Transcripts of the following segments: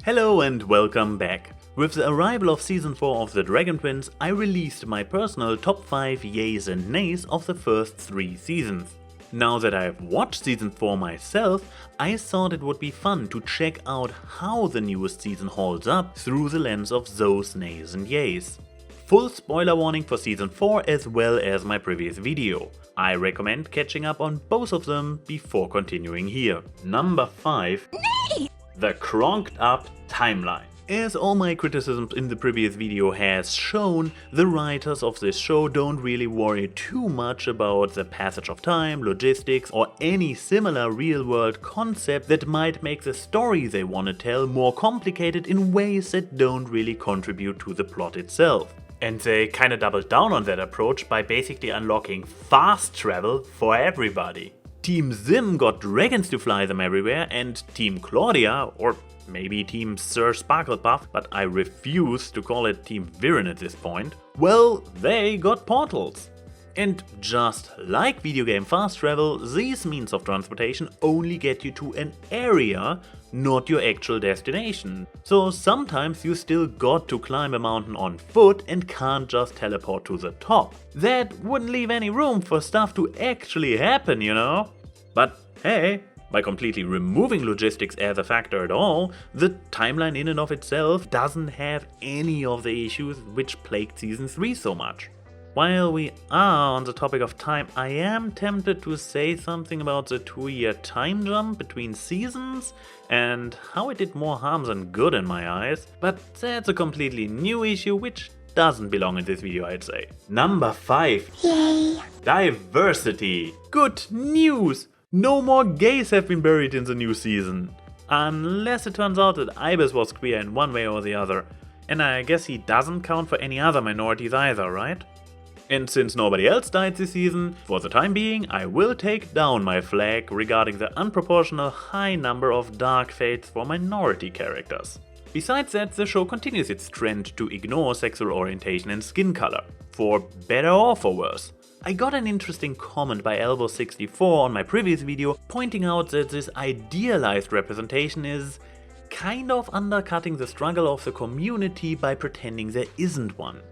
Hello and welcome back. With the arrival of Season 4 of The Dragon Prince, I released my personal top 5 yays and nays of the first 3 seasons. Now that I've watched Season 4 myself, I thought it would be fun to check out how the newest season holds up through the lens of those nays and yays. Full spoiler warning for Season 4 as well as my previous video. I recommend catching up on both of them before continuing here. Number 5. Neigh! The Kronked Up Timeline. As all my criticisms in the previous video has shown, the writers of this show don't really worry too much about the passage of time, logistics, or any similar real-world concept that might make the story they want to tell more complicated in ways that don't really contribute to the plot itself. And they kinda doubled down on that approach by basically unlocking fast travel for everybody. Team Zim got dragons to fly them everywhere, and Team Claudia, or maybe Team Sir Sparklepuff, but I refuse to call it Team Viren at this point, well, they got portals. And just like video game fast travel, these means of transportation only get you to an area, not your actual destination. So sometimes you still got to climb a mountain on foot and can't just teleport to the top. That wouldn't leave any room for stuff to actually happen, you know? But hey, by completely removing logistics as a factor at all, the timeline in and of itself doesn't have any of the issues which plagued Season 3 so much. While we are on the topic of time, I am tempted to say something about the 2-year time jump between seasons and how it did more harm than good in my eyes, but that's a completely new issue which doesn't belong in this video, I'd say. Number 5. Yay! Diversity! Good news! No more gays have been buried in the new season. Unless it turns out that Ibis was queer in one way or the other. And I guess he doesn't count for any other minorities either, right? And since nobody else died this season, for the time being I will take down my flag regarding the unproportional high number of dark fates for minority characters. Besides that, the show continues its trend to ignore sexual orientation and skin color, for better or for worse. I got an interesting comment by Elbow64 on my previous video pointing out that this idealized representation is kind of undercutting the struggle of the community by pretending there isn't one.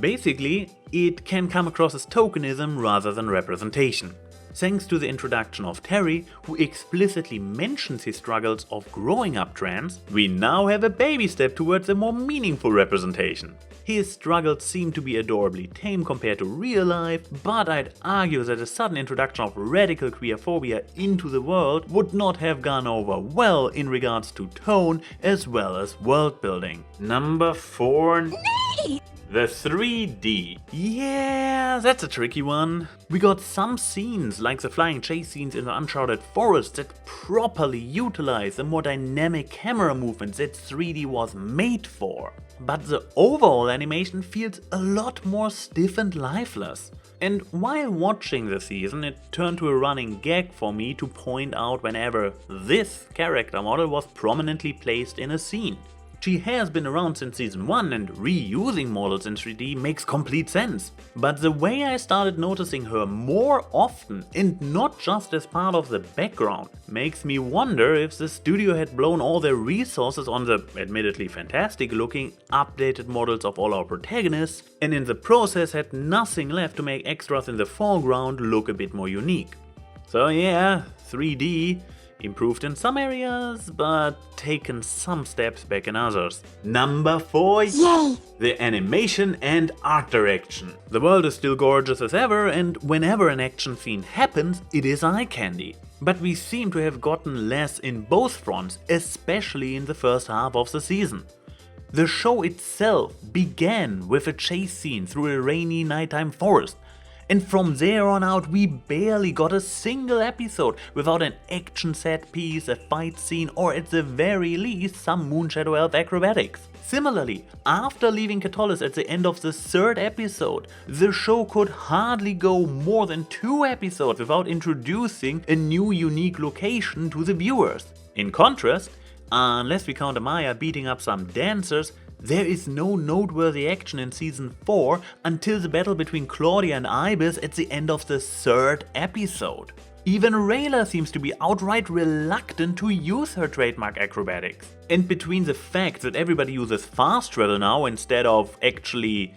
Basically, it can come across as tokenism rather than representation. Thanks to the introduction of Terry, who explicitly mentions his struggles of growing up trans, we now have a baby step towards a more meaningful representation. His struggles seem to be adorably tame compared to real life, but I'd argue that a sudden introduction of radical queerphobia into the world would not have gone over well in regards to tone as well as world building. Number 4. Neigh! The 3D. Yeah, that's a tricky one. We got some scenes, like the flying chase scenes in the uncharted forest, that properly utilize the more dynamic camera movements that 3D was made for. But the overall animation feels a lot more stiff and lifeless. And while watching the season, it turned to a running gag for me to point out whenever this character model was prominently placed in a scene. She has been around since Season 1 and reusing models in 3D makes complete sense. But the way I started noticing her more often and not just as part of the background makes me wonder if the studio had blown all their resources on the admittedly fantastic looking updated models of all our protagonists and in the process had nothing left to make extras in the foreground look a bit more unique. So yeah, 3D. Improved in some areas, but taken some steps back in others. Number 4. Yay! The animation and art direction. The world is still gorgeous as ever, and whenever an action scene happens, it is eye candy. But we seem to have gotten less in both fronts, especially in the first half of the season. The show itself began with a chase scene through a rainy nighttime forest. And from there on out we barely got a single episode without an action set piece, a fight scene, or at the very least some Moonshadow Elf acrobatics. Similarly, after leaving Catullus at the end of the 3rd episode, the show could hardly go more than 2 episodes without introducing a new unique location to the viewers. In contrast, unless we count Amaya beating up some dancers, there is no noteworthy action in Season 4 until the battle between Claudia and Ibis at the end of the 3rd episode. Even Rayla seems to be outright reluctant to use her trademark acrobatics. And between the fact that everybody uses fast travel now instead of actually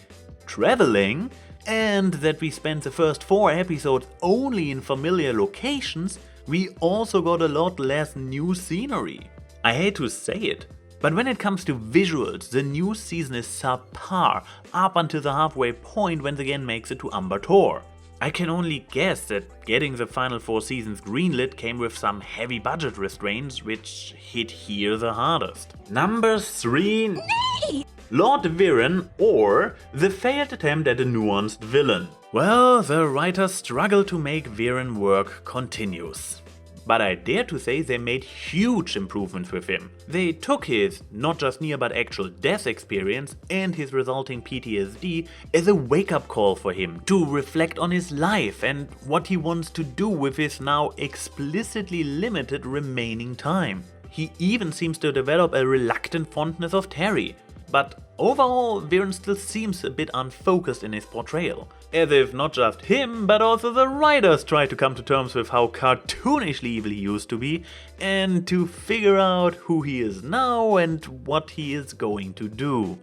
traveling, and that we spent the first 4 episodes only in familiar locations, we also got a lot less new scenery. I hate to say it, but when it comes to visuals, the new season is subpar up until the halfway point when the game makes it to Umber Tor. I can only guess that getting the final 4 seasons greenlit came with some heavy budget restraints, which hit here the hardest. Number 3. Neigh! Lord Viren, or the failed attempt at a nuanced villain. Well, the writers struggle to make Viren work continuous. But I dare to say they made huge improvements with him. They took his, not just near but actual death experience and his resulting PTSD as a wake-up call for him to reflect on his life and what he wants to do with his now explicitly limited remaining time. He even seems to develop a reluctant fondness of Terry. But overall, Viren still seems a bit unfocused in his portrayal. As if not just him, but also the writers try to come to terms with how cartoonishly evil he used to be, and to figure out who he is now and what he is going to do.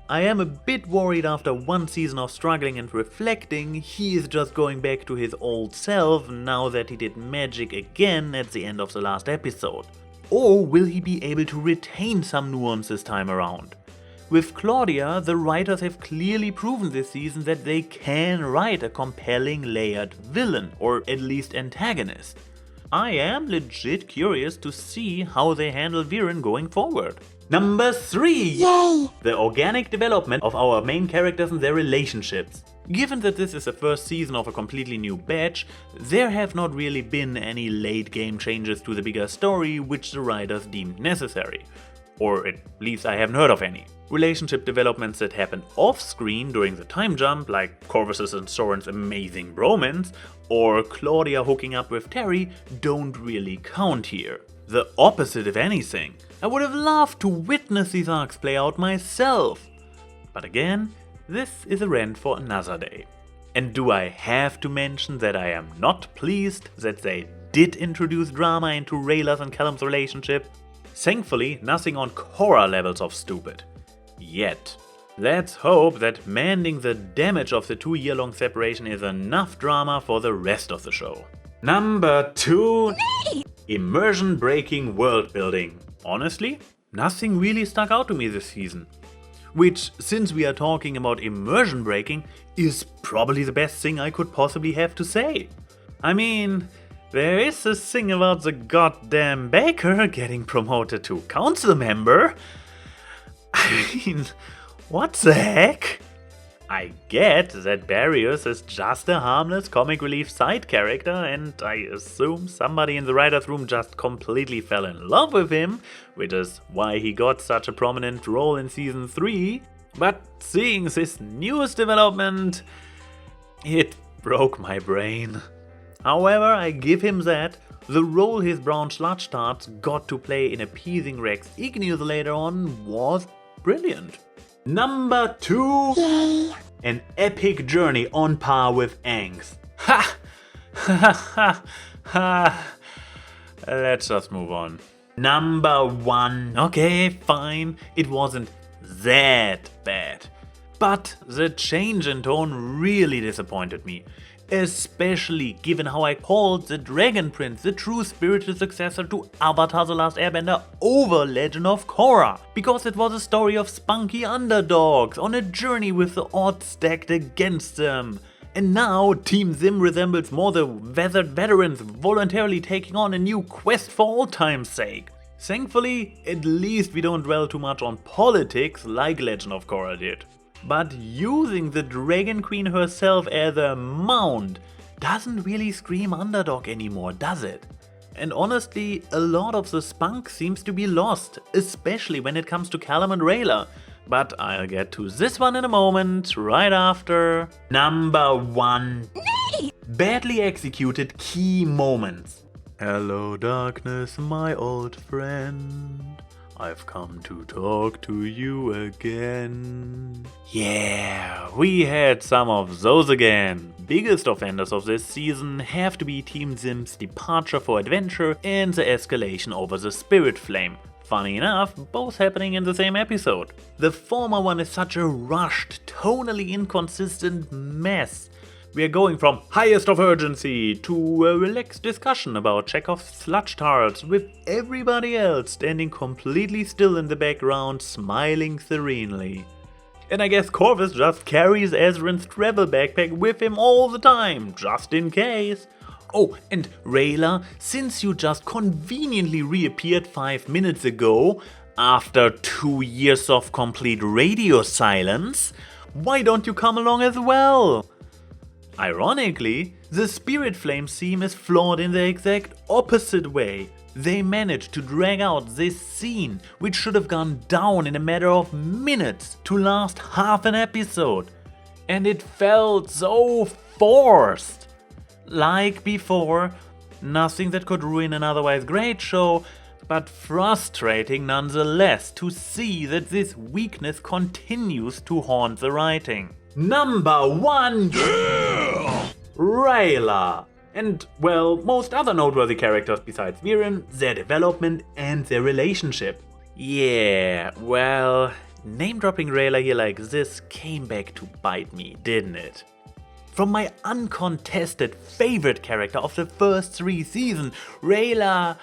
I am a bit worried after 1 season of struggling and reflecting, he is just going back to his old self now that he did magic again at the end of the last episode. Or will he be able to retain some nuance this time around? With Claudia, the writers have clearly proven this season that they can write a compelling layered villain, or at least antagonist. I am legit curious to see how they handle Viren going forward. Number 3! Yay! The organic development of our main characters and their relationships. Given that this is the first season of a completely new batch, there have not really been any late game changes to the bigger story which the writers deemed necessary. Or at least I haven't heard of any. Relationship developments that happen off-screen during the time jump, like Corvus's and Soren's amazing bromance, or Claudia hooking up with Terry, don't really count here. The opposite if anything. I would have loved to witness these arcs play out myself. But again, this is a rant for another day. And do I have to mention that I am not pleased that they did introduce drama into Rayla's and Callum's relationship? Thankfully, nothing on Korra levels of stupid. Yet. Let's hope that mending the damage of the 2-year-long separation is enough drama for the rest of the show. Number 2. Neigh! Immersion breaking world building. Honestly, nothing really stuck out to me this season. Which, since we are talking about immersion breaking, is probably the best thing I could possibly have to say. I mean, there is this thing about the goddamn baker getting promoted to council member. I mean, what the heck? I get that Barrios is just a harmless comic relief side character, and I assume somebody in the writer's room just completely fell in love with him, which is why he got such a prominent role in season 3. But seeing this newest development, it broke my brain. However, I give him that. The role his brown sludge tarts got to play in appeasing Rex Igneous later on was brilliant. Number 2. Yay. An epic journey on par with Aang's. Ha! Ha ha ha! Let's just move on. Number 1. Okay, fine. It wasn't that bad. But the change in tone really disappointed me. Especially given how I called the Dragon Prince the true spiritual successor to Avatar: The Last Airbender over Legend of Korra, because it was a story of spunky underdogs on a journey with the odds stacked against them. And now Team Zim resembles more the weathered veterans voluntarily taking on a new quest for old time's sake. Thankfully, at least we don't dwell too much on politics like Legend of Korra did. But using the Dragon Queen herself as a mount doesn't really scream underdog anymore, does it? And honestly, a lot of the spunk seems to be lost, especially when it comes to Callum and Rayla. But I'll get to this one in a moment, right after. Number 1. Neigh! Badly executed key moments. Hello darkness, my old friend. I've come to talk to you again. Yeah, we had some of those again. Biggest offenders of this season have to be Team Zim's departure for adventure and the escalation over the Spirit Flame. Funny enough, both happening in the same episode. The former one is such a rushed, tonally inconsistent mess. We are going from highest of urgency to a relaxed discussion about Chekhov's sludge tarts, with everybody else standing completely still in the background, smiling serenely. And I guess Corvus just carries Ezran's travel backpack with him all the time, just in case. Oh, and Rayla, since you just conveniently reappeared 5 minutes ago, after 2 years of complete radio silence, why don't you come along as well? Ironically, the Spirit Flame theme is flawed in the exact opposite way. They managed to drag out this scene, which should have gone down in a matter of minutes, to last half an episode. And it felt so forced. Like before, nothing that could ruin an otherwise great show, but frustrating nonetheless to see that this weakness continues to haunt the writing. Number 1, Rayla. And, well, most other noteworthy characters besides Viren, their development and their relationship. Yeah, well, name-dropping Rayla here like this came back to bite me, didn't it? From my uncontested favorite character of the first 3 seasons, Rayla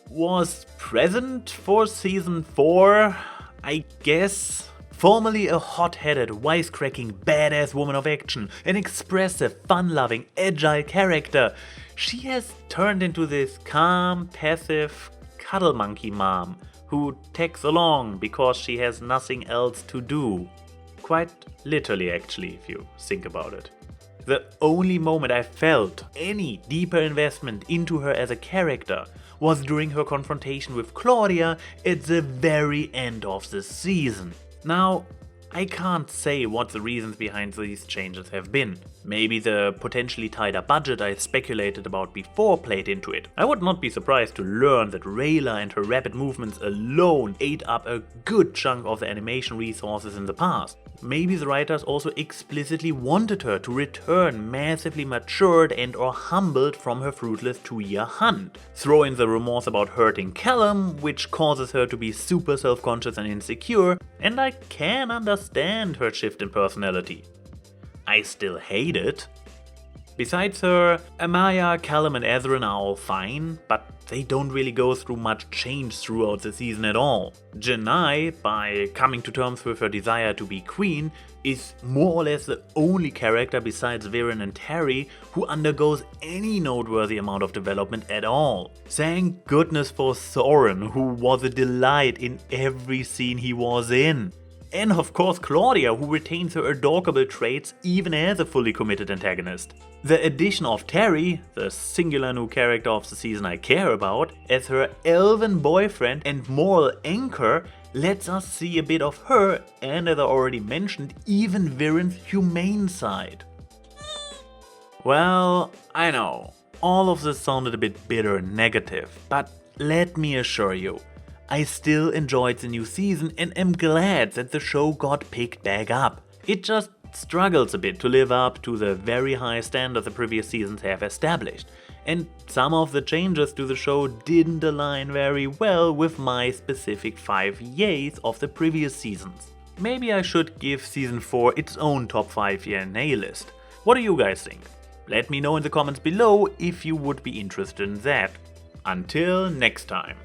was present for season 4, I guess. Formerly a hot-headed, wisecracking, badass woman of action, an expressive, fun-loving, agile character, she has turned into this calm, passive, cuddle monkey mom who tags along because she has nothing else to do. Quite literally, actually, if you think about it. The only moment I felt any deeper investment into her as a character was during her confrontation with Claudia at the very end of the season. Now, I can't say what the reasons behind these changes have been. Maybe the potentially tighter budget I speculated about before played into it. I would not be surprised to learn that Rayla and her rapid movements alone ate up a good chunk of the animation resources in the past. Maybe the writers also explicitly wanted her to return massively matured and or humbled from her fruitless 2-year hunt. Throw in the remorse about hurting Callum, which causes her to be super self-conscious and insecure, and I can understand her shift in personality. I still hate it. Besides her, Amaya, Callum and Ezran are all fine, but they don't really go through much change throughout the season at all. Neigh, by coming to terms with her desire to be queen, is more or less the only character besides Viren and Terry who undergoes any noteworthy amount of development at all. Thank goodness for Soren, who was a delight in every scene he was in. And of course Claudia, who retains her adorable traits even as a fully committed antagonist. The addition of Terry, the singular new character of the season I care about, as her elven boyfriend and moral anchor lets us see a bit of her and, as I already mentioned, even Viren's humane side. Well, I know, all of this sounded a bit bitter and negative, but let me assure you, I still enjoyed the new season and am glad that the show got picked back up. It just struggles a bit to live up to the very high standards the previous seasons have established, and some of the changes to the show didn't align very well with my specific 5 yays of the previous seasons. Maybe I should give season 4 its own top 5 year Neigh list. What do you guys think? Let me know in the comments below if you would be interested in that. Until next time.